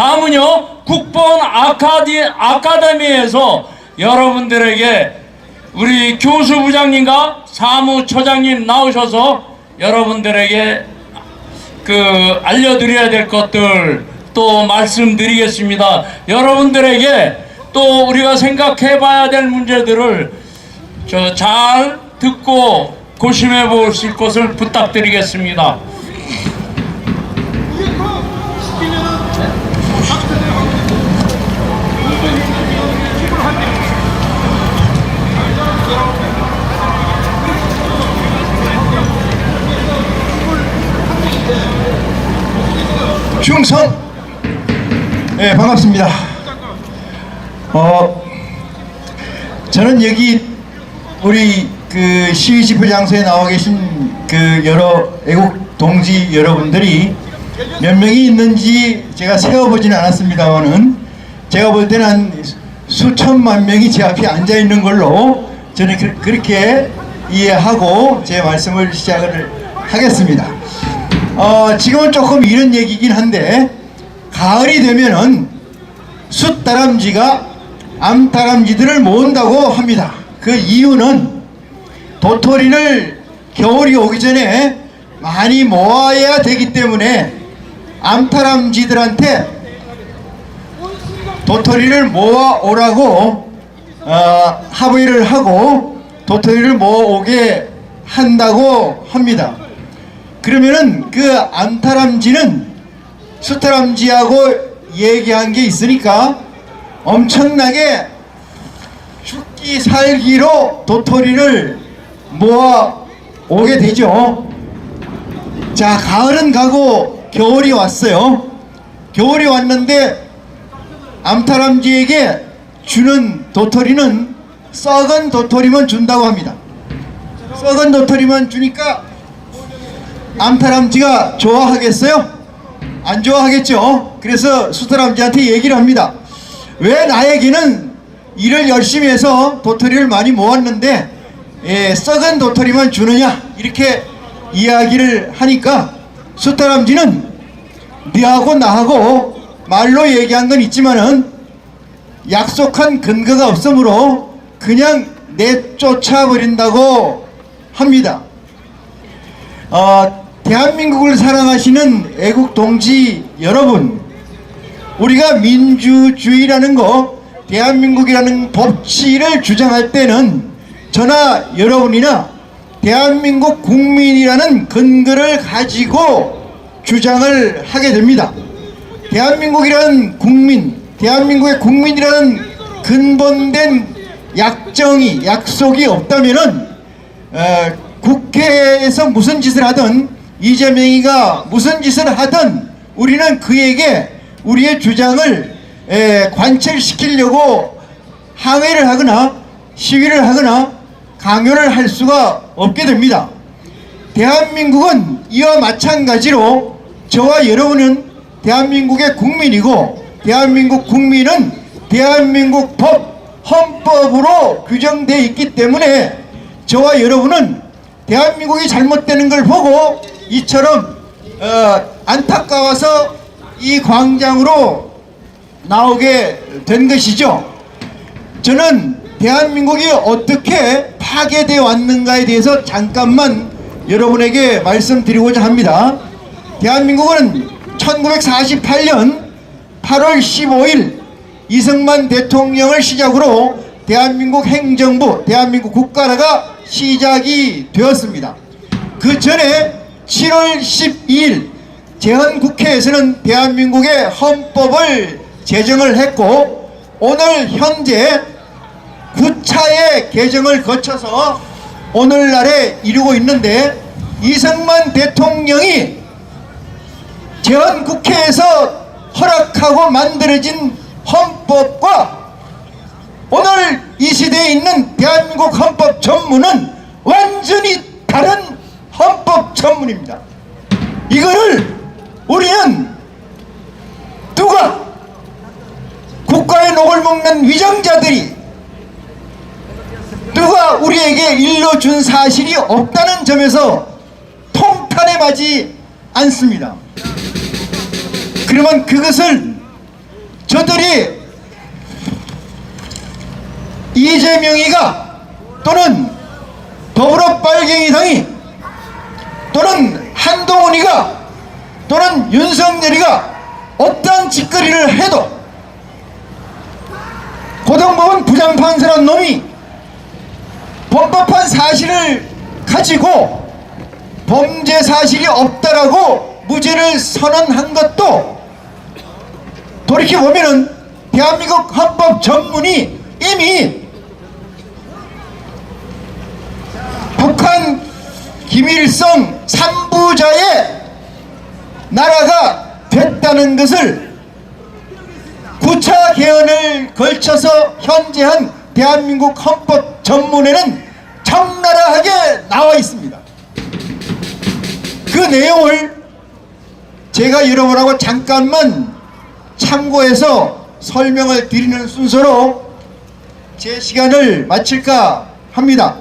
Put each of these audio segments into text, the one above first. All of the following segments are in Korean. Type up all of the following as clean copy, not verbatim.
다음은요, 국본 아카데미에서 여러분들에게 우리 교수부장님과 사무처장님 나오셔서 여러분들에게 알려드려야 될 것들 또 말씀드리겠습니다. 여러분들에게 또 우리가 생각해 봐야 될 문제들을 잘 듣고 고심해 보실 것을 부탁드리겠습니다. 충성! 네, 반갑습니다. 저는 여기 우리 시위 집회 장소에 나와 계신 여러 애국 동지 여러분들이 몇 명이 있는지 제가 세어보지는 않았습니다만은 제가 볼 때는 한 수천만 명이 제 앞에 앉아 있는 걸로 저는 그렇게 이해하고 제 말씀을 시작을 하겠습니다. 지금은 조금 이런 얘기긴 한데, 가을이 되면은 숫다람쥐가 암다람쥐들을 모은다고 합니다. 그 이유는 도토리를 겨울이 오기 전에 많이 모아야 되기 때문에 암다람쥐들한테 도토리를 모아오라고 합의를 하고 도토리를 모아오게 한다고 합니다. 그러면은 그 암다람쥐는 숫다람쥐하고 얘기한 게 있으니까 엄청나게 죽기 살기로 도토리를 모아 오게 되죠. 자, 가을은 가고 겨울이 왔어요. 겨울이 왔는데 암다람쥐에게 주는 도토리는 썩은 도토리만 준다고 합니다. 썩은 도토리만 주니까 암다람쥐가 좋아하겠어요? 안 좋아하겠죠. 그래서 숫다람쥐한테 얘기를 합니다. 왜 나에게는 일을 열심히 해서 도토리를 많이 모았는데 썩은 도토리만 주느냐, 이렇게 이야기를 하니까 숫다람쥐는 네하고 나하고 말로 얘기한 건 있지만은 약속한 근거가 없으므로 그냥 내쫓아 버린다고 합니다. 대한민국을 사랑하시는 애국 동지 여러분, 우리가 민주주의라는 거, 대한민국이라는 법치를 주장할 때는 저나 여러분이나 대한민국 국민이라는 근거를 가지고 주장을 하게 됩니다. 대한민국이라는 국민, 대한민국의 국민이라는 근본된 약속이 없다면은 국회에서 무슨 짓을 하든 이재명이가 무슨 짓을 하든 우리는 그에게 우리의 주장을 관철시키려고 항해를 하거나 시위를 하거나 강요를 할 수가 없게 됩니다. 대한민국은 이와 마찬가지로 저와 여러분은 대한민국의 국민이고, 대한민국 국민은 대한민국 헌법으로 규정되어 있기 때문에 저와 여러분은 대한민국이 잘못되는 걸 보고 이처럼 안타까워서 이 광장으로 나오게 된 것이죠. 저는 대한민국이 어떻게 파괴되어 왔는가에 대해서 잠깐만 여러분에게 말씀드리고자 합니다. 대한민국은 1948년 8월 15일 이승만 대통령을 시작으로 대한민국 행정부, 대한민국 국가가 시작이 되었습니다. 그 전에 7월 12일 제헌국회에서는 대한민국의 헌법을 제정을 했고, 오늘 현재 9차의 개정을 거쳐서 오늘날에 이루고 있는데, 이승만 대통령이 제헌국회에서 허락하고 만들어진 헌법과 오늘 이 시대에 있는 대한민국 헌법 전문은 완전히 다른 헌법 전문입니다. 이거를 우리는 누가, 국가의 녹을 먹는 위정자들이 누가 우리에게 일러준 사실이 없다는 점에서 통탄에 맞지 않습니다. 그러면 그것을 그들이 이재명이가 또는 더불어빨갱이당이 또는 한동훈이가 또는 윤석열이가 어떤 짓거리를 해도 고등법원 부장판사란 놈이 범법한 사실을 가지고 범죄 사실이 없다라고 무죄를 선언한 것도 돌이켜보면은 대한민국 헌법 전문이 이미 북한 김일성 3부자의 나라가 됐다는 것을 9차 개헌을 걸쳐서 현재한 대한민국 헌법 전문에는 적나라하게 나와 있습니다. 그 내용을 제가 여러분하고 잠깐만 참고해서 설명을 드리는 순서로 제 시간을 마칠까 합니다.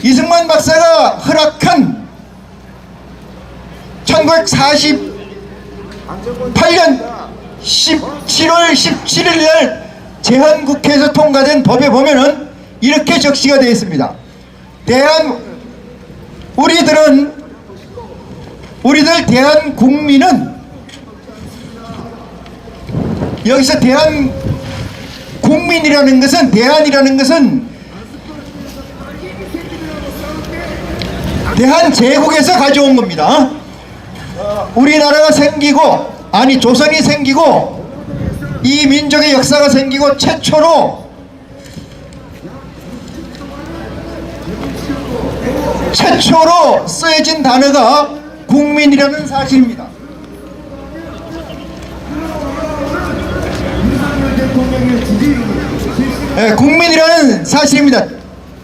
이승만 박사가 허락한 1948년 7월 17일 날 제헌국회에서 통과된 법에 보면은 이렇게 적시가 되어 있습니다. 우리들 대한국민은, 여기서 대한국민이라는 것은, 대한이라는 것은 대한제국에서 가져온 겁니다. 우리나라가 생기고, 아니 조선이 생기고 이 민족의 역사가 생기고 최초로 쓰여진 단어가 국민이라는 사실입니다. 네, 국민이라는 사실입니다.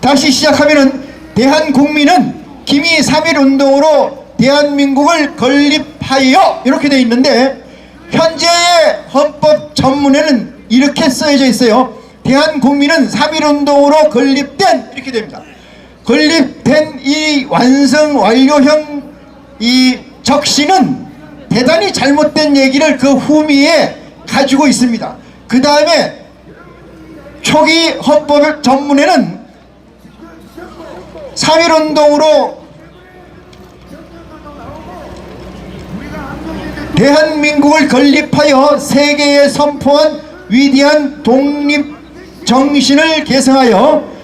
다시 시작하면은 대한국민은 기미 3.1운동으로 대한민국을 건립하여 이렇게 되어 있는데, 현재의 헌법 전문에는 이렇게 쓰여져 있어요. 대한국민은 3.1운동으로 건립된, 이렇게 됩니다. 건립된 이 완성 완료형 이 적시는 대단히 잘못된 얘기를 그 후미에 가지고 있습니다. 그 다음에 초기 헌법 전문에는 3.1운동으로 대한민국을 건립하여 세계에 선포한 위대한 독립정신을 계승하여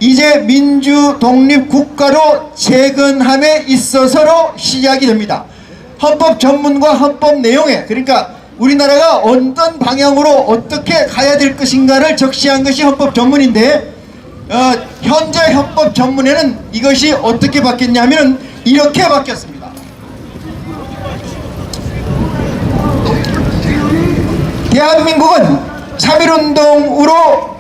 이제 민주 독립국가로 재건함에 있어서로 시작이 됩니다. 헌법 전문과 헌법 내용에, 그러니까 우리나라가 어떤 방향으로 어떻게 가야 될 것인가를 적시한 것이 헌법 전문인데, 현재 헌법 전문에는 이것이 어떻게 바뀌었냐면 이렇게 바뀌었습니다. 대한민국은 3.1운동으로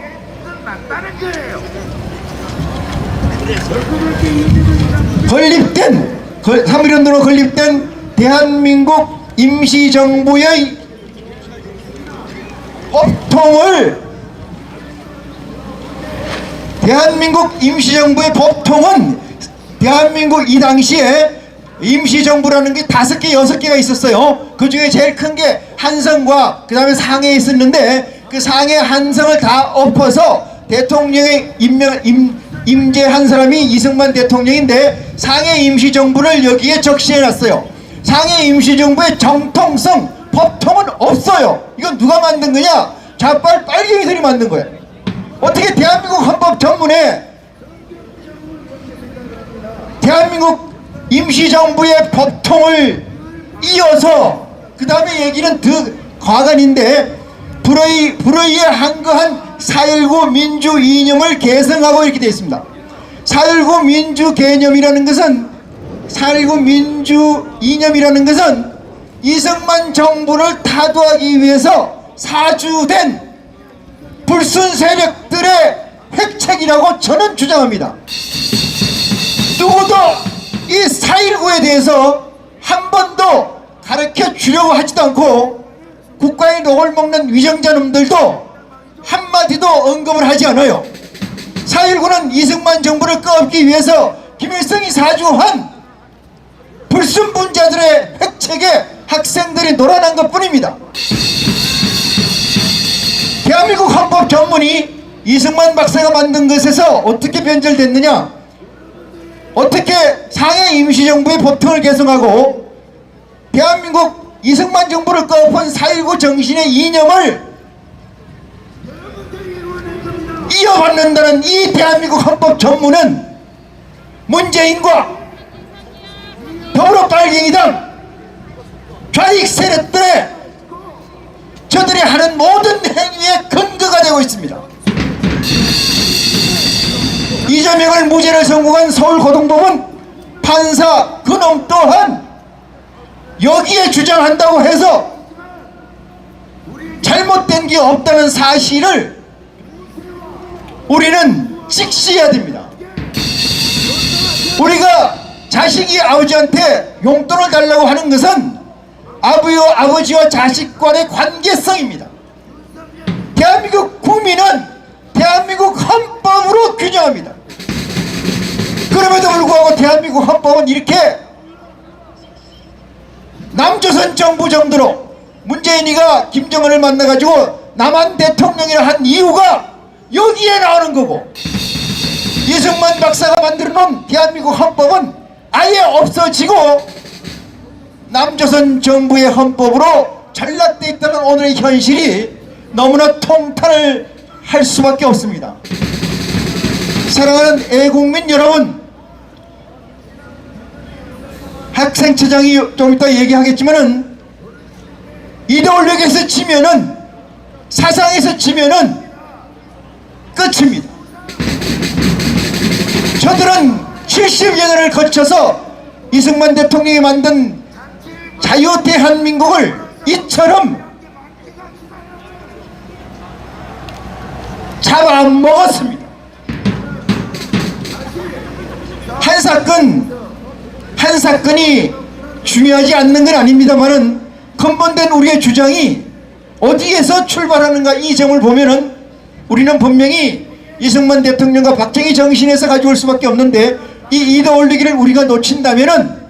건립된 3.1운동으로 건립된 대한민국 임시정부의 법통을, 대한민국 임시정부의 법통은 대한민국 이 당시에 임시정부라는 게 5개, 6개가 있었어요. 그 중에 제일 큰 게 한성과 그 다음에 상해에 있었는데, 그 상해 한성을 다 엎어서 대통령의 임제한 사람이 이승만 대통령인데, 상해 임시정부를 여기에 적시해놨어요. 상해 임시정부의 정통성, 법통은 없어요. 이건 누가 만든 거냐? 좌빨 빨갱이들이 만든 거예요. 어떻게 대한민국 헌법 전문에 대한민국 임시정부의 법통을 이어서, 그 다음에 얘기는 더 과간인데, 불의에 항거한 4.19 민주 이념을 계승하고 이렇게 되어 있습니다. 4.19 민주 개념이라는 것은, 4.19 민주 이념이라는 것은 이승만 정부를 타도하기 위해서 사주된 불순 세력들의 획책이라고 저는 주장합니다. 누구도 이 4.19에 대해서 한 번도 가르쳐 주려고 하지도 않고, 국가의 녹을 먹는 위정자 놈들도 한마디도 언급을 하지 않아요. 4.19는 이승만 정부를 끄업기 위해서 김일성이 사주한 불순분자들의 획책에 학생들이 놀아난 것 뿐입니다. 대한민국 헌법 전문이 이승만 박사가 만든 것에서 어떻게 변절됐느냐? 어떻게 상해 임시정부의 법통을 개성하고 대한민국 이승만 정부를 꺼엎은 4.19 정신의 이념을 이어받는다는 이 대한민국 헌법 전문은 문재인과 더불어빨갱이당 좌익 세력들의 저들이 하는 모든 행위의 근거가 되고 있습니다. 이재명을 무죄를 선고한 서울고등법원 판사 그놈 또한 여기에 주장한다고 해서 잘못된 게 없다는 사실을 우리는 직시해야 됩니다. 우리가 자식이 아버지한테 용돈을 달라고 하는 것은 아버지와 자식 간의 관계성입니다. 대한민국 국민은 대한민국 헌법으로 균형합니다. 그럼에도 불구하고 대한민국 헌법은 이렇게 남조선 정부 정도로 문재인이가 김정은을 만나가지고 남한 대통령이라 한 이유가 여기에 나오는 거고, 이승만 박사가 만들어놓은 대한민국 헌법은 아예 없어지고 남조선 정부의 헌법으로 전락되어 있다는 오늘의 현실이 너무나 통탄을 할 수밖에 없습니다. 사랑하는 애국민 여러분, 학생처장이 좀 이따 얘기하겠지만은 이데올로기에서 지면은, 사상에서 지면은 끝입니다. 저들은 70여 년을 거쳐서 이승만 대통령이 만든 자유 대한민국을 이처럼 잡아먹었습니다. 한 사건이 중요하지 않는 건 아닙니다만은 근본된 우리의 주장이 어디에서 출발하는가, 이 점을 보면은 우리는 분명히 이승만 대통령과 박정희 정신에서 가져올 수밖에 없는데, 이 이데올로기를 우리가 놓친다면은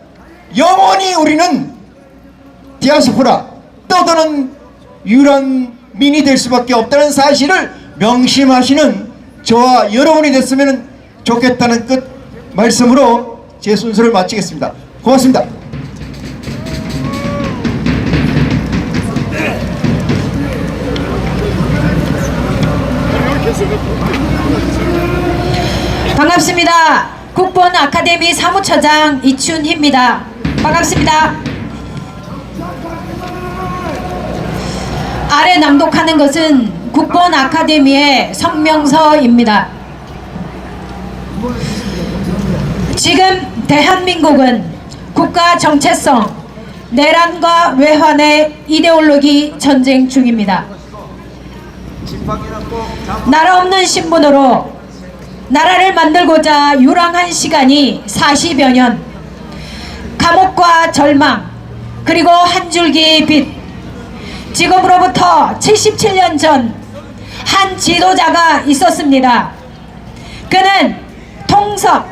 영원히 우리는 디아스포라, 떠도는 유랑민이 될 수밖에 없다는 사실을 명심하시는 저와 여러분이 됐으면 좋겠다는 끝 말씀으로 제 순서를 마치겠습니다. 고맙습니다. 반갑습니다. 국본 아카데미 사무처장 이춘희입니다. 반갑습니다. 아래 낭독하는 것은 국본 아카데미의 성명서입니다. 지금 대한민국은 국가 정체성, 내란과 외환의 이데올로기 전쟁 중입니다. 나라 없는 신분으로 나라를 만들고자 유랑한 시간이 40여 년, 감옥과 절망, 그리고 한 줄기 빛. 지금으로부터 77년 전 한 지도자가 있었습니다. 그는 통섭,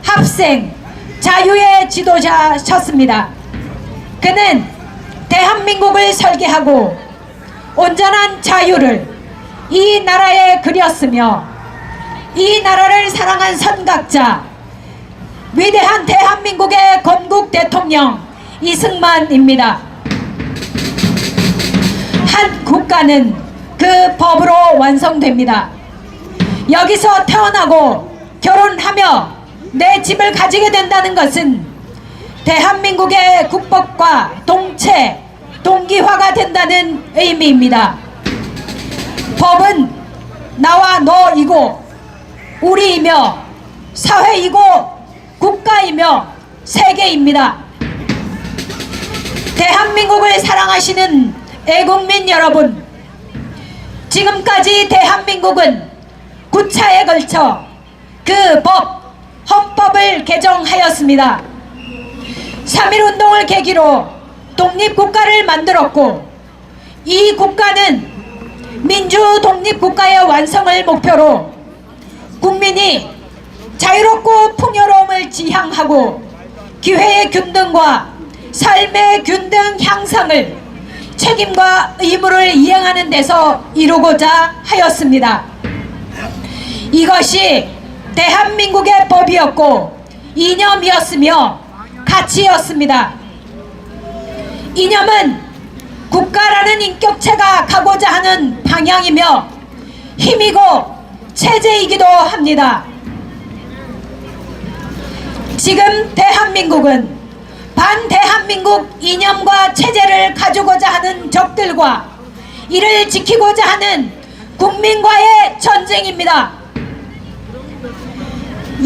합생, 자유의 지도자셨습니다. 그는 대한민국을 설계하고 온전한 자유를 이 나라에 그렸으며 이 나라를 사랑한 선각자, 위대한 대한민국의 건국 대통령 이승만입니다. 한 국가는 그 법으로 완성됩니다. 여기서 태어나고 결혼하며 내 집을 가지게 된다는 것은 대한민국의 국법과 동체, 동기화가 된다는 의미입니다. 법은 나와 너이고 우리이며 사회이고 국가이며 세계입니다. 대한민국을 사랑하시는 애국민 여러분, 지금까지 대한민국은 9차에 걸쳐 그 법, 헌법을 개정하였습니다. 3.1운동을 계기로 독립국가를 만들었고, 이 국가는 민주 독립국가의 완성을 목표로 국민이 자유롭고 풍요로움을 지향하고 기회의 균등과 삶의 균등 향상을 책임과 의무를 이행하는 보장하는 데서 이루고자 하였습니다. 이것이 대한민국의 법이었고 이념이었으며 가치였습니다. 이념은 국가라는 인격체가 가고자 하는 방향이며 힘이고 체제이기도 합니다. 지금 대한민국은 반대한민국 이념과 체제를 가지고자 하는 적들과 이를 지키고자 하는 국민과의 전쟁입니다.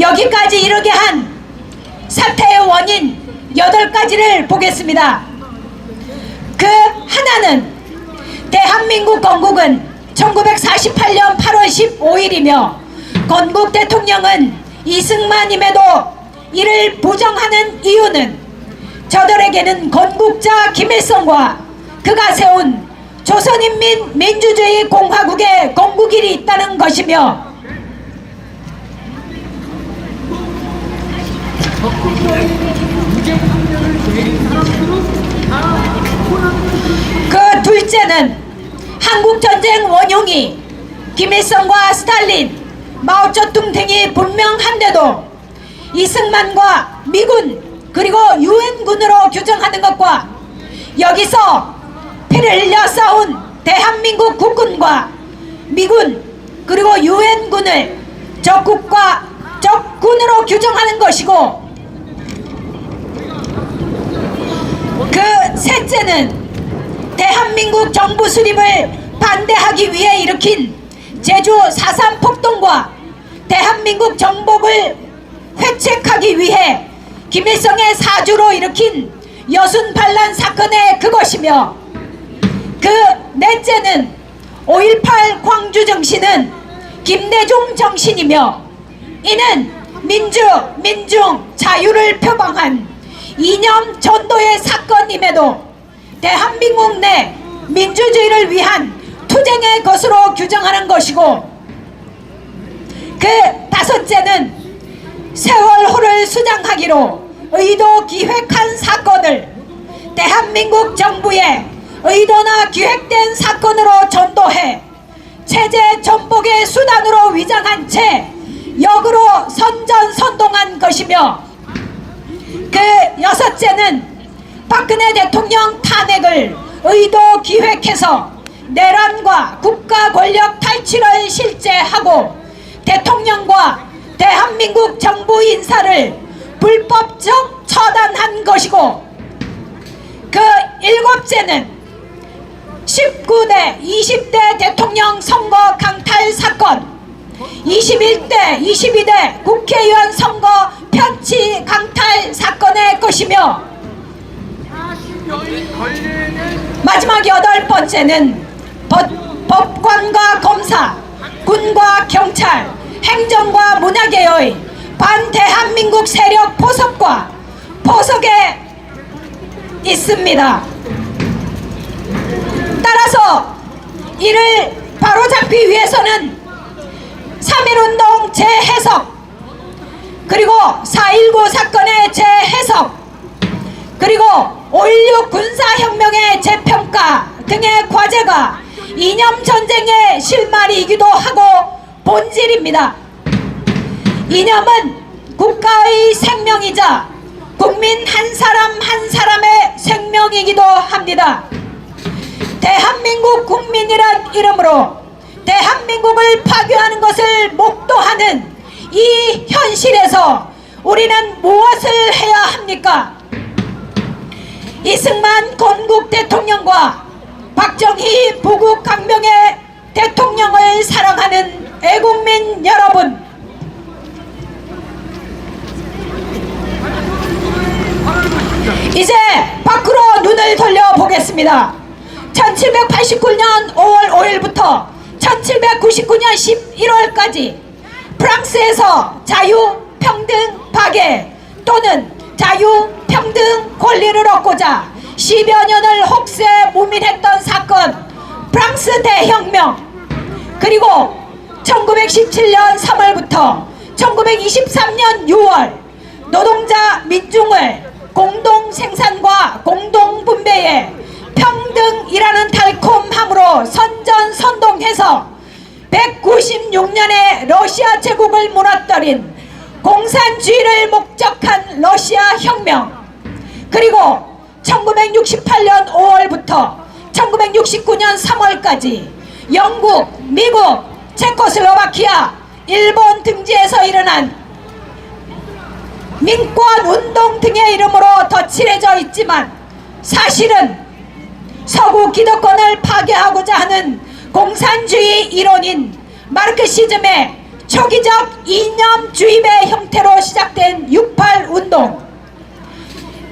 여기까지 이르게 한 사태의 원인 8가지를 보겠습니다. 그 하나는 대한민국 건국은 1948년 8월 15일이며 건국 대통령은 이승만임에도 이를 부정하는 이유는 저들에게는 건국자 김일성과 그가 세운 조선인민민주주의 공화국의 건국일이 있다는 것이며 그 둘째는 한국전쟁 원흉이 김일성과 스탈린, 마오쩌둥 등이 분명한데도 이승만과 미군 그리고 유엔군으로 규정하는 것과 여기서 피를 흘려 싸운 대한민국 국군과 미군 그리고 유엔군을 적국과 적군으로 규정하는 것이고 그 셋째는 대한민국 정부 수립을 반대하기 위해 일으킨 제주 4.3 폭동과 대한민국 정복을 회책하기 위해 김일성의 사주로 일으킨 여순반란 사건의 그것이며 그 넷째는 5.18 광주 정신은 김대중 정신이며 이는 민중, 자유를 표방한 이념 전도의 사건임에도 대한민국 내 민주주의를 위한 투쟁의 것으로 규정하는 것이고 그 다섯째는 세월호를 수장하기로 의도 기획한 사건을 대한민국 정부의 의도나 기획된 사건으로 전도해 체제 전복의 수단으로 위장한 채 역으로 선전선동한 것이며 그 여섯째는 박근혜 대통령 탄핵을 의도 기획해서 내란과 국가 권력 탈취를 실제하고 대통령과 대한민국 정부 인사를 불법적 처단한 것이고 그 일곱째는 19대 20대 대통령 선거 강탈 사건 21대 22대 국회의원 선거 편취 강탈 사건의 것이며 마지막 8번째는 법관과 검사, 군과 경찰, 행정과 문화계의 반대한민국 세력 포섭과 포석에 있습니다. 따라서 이를 바로잡기 위해서는 3.1운동 재해석 그리고 4.19 사건의 재해석 그리고 5.16 군사혁명의 재평가 등의 과제가 이념전쟁의 실마리이기도 하고 본질입니다. 이념은 국가의 생명이자 국민 한 사람 한 사람의 생명이기도 합니다. 대한민국 국민이란 이름으로 대한민국을 파괴하는 것을 목도하는 이 현실에서 우리는 무엇을 해야 합니까? 이승만 건국 대통령과 박정희 부국 강병의 대통령을 사랑하는 애국민 여러분, 이제 밖으로 눈을 돌려보겠습니다. 1789년 5월 5일부터 1799년 11월까지 프랑스에서 자유, 평등, 박애 또는 자유, 평등, 권리를 얻고자 10여 년을 혹세 무민했던 사건 프랑스 대혁명, 그리고 1917년 3월부터 1923년 6월 노동자 민중을 공동생산과 공동분배에 평등이라는 달콤함으로 1996년에 러시아 제국을 무너뜨린 공산주의를 목적한 러시아 혁명, 그리고 1968년 5월부터 1969년 3월까지 영국, 미국, 체코슬로바키아, 일본 등지에서 일어난 민권운동 등의 이름으로 덧칠해져 있지만 사실은 서구 기득권을 파괴하고자 하는 공산주의 이론인 마르크시즘의 초기적 이념 주입의 형태로 시작된 6.8 운동.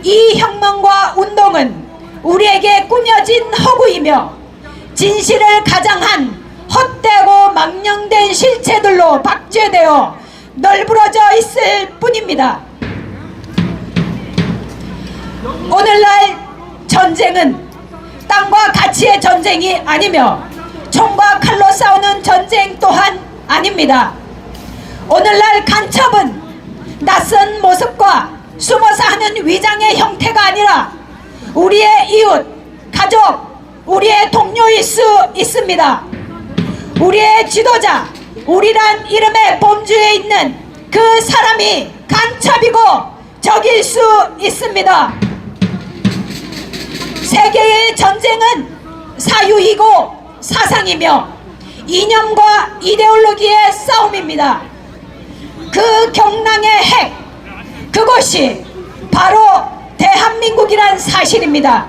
이 혁명과 운동은 우리에게 꾸며진 허구이며 진실을 가장한 헛되고 망령된 실체들로 박제되어 널브러져 있을 뿐입니다. 오늘날 전쟁은 땅과 가치의 전쟁이 아니며 총과 칼로 싸우는 전쟁 또한 아닙니다. 오늘날 간첩은 낯선 모습과 숨어서 하는 위장의 형태가 아니라 우리의 이웃, 가족, 우리의 동료일 수 있습니다. 우리의 지도자, 우리란 이름의 범주에 있는 그 사람이 간첩이고 적일 수 있습니다. 세계의 전쟁은 사유이고 사상이며 이념과 이데올로기의 싸움입니다. 그 경랑의 핵, 그것이 바로 대한민국이란 사실입니다.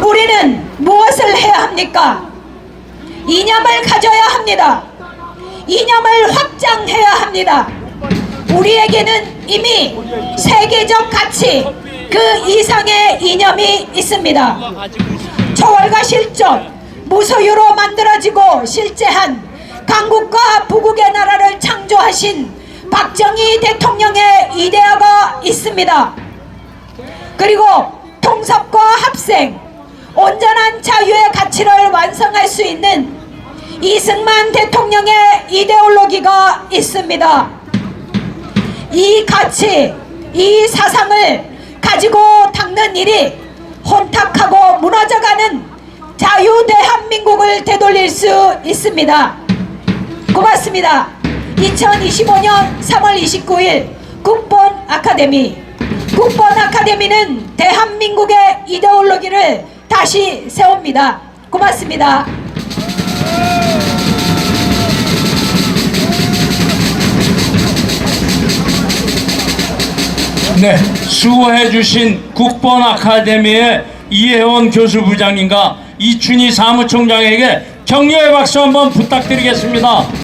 우리는 무엇을 해야 합니까? 이념을 가져야 합니다. 이념을 확장해야 합니다. 우리에게는 이미 세계적 가치 그 이상의 이념이 있습니다. 초월과 실존, 무소유로 만들어지고 실제한 강국과 부국의 나라를 창조하신 박정희 대통령의 이데아가 있습니다. 그리고 통섭과 합생, 온전한 자유의 가치를 완성할 수 있는 이승만 대통령의 이데올로기가 있습니다. 이 가치, 이 사상을 가지고 닦는 일이 혼탁하고 무너져가는 자유 대한민국을 되돌릴 수 있습니다. 고맙습니다. 2025년 3월 29일 국본 아카데미. 국본 아카데미는 대한민국의 이데올로기를 다시 세웁니다. 고맙습니다. 네, 수고해 주신 국본 아카데미의 이혜원 교수부장님과 이춘희 사무총장에게 격려의 박수 한번 부탁드리겠습니다.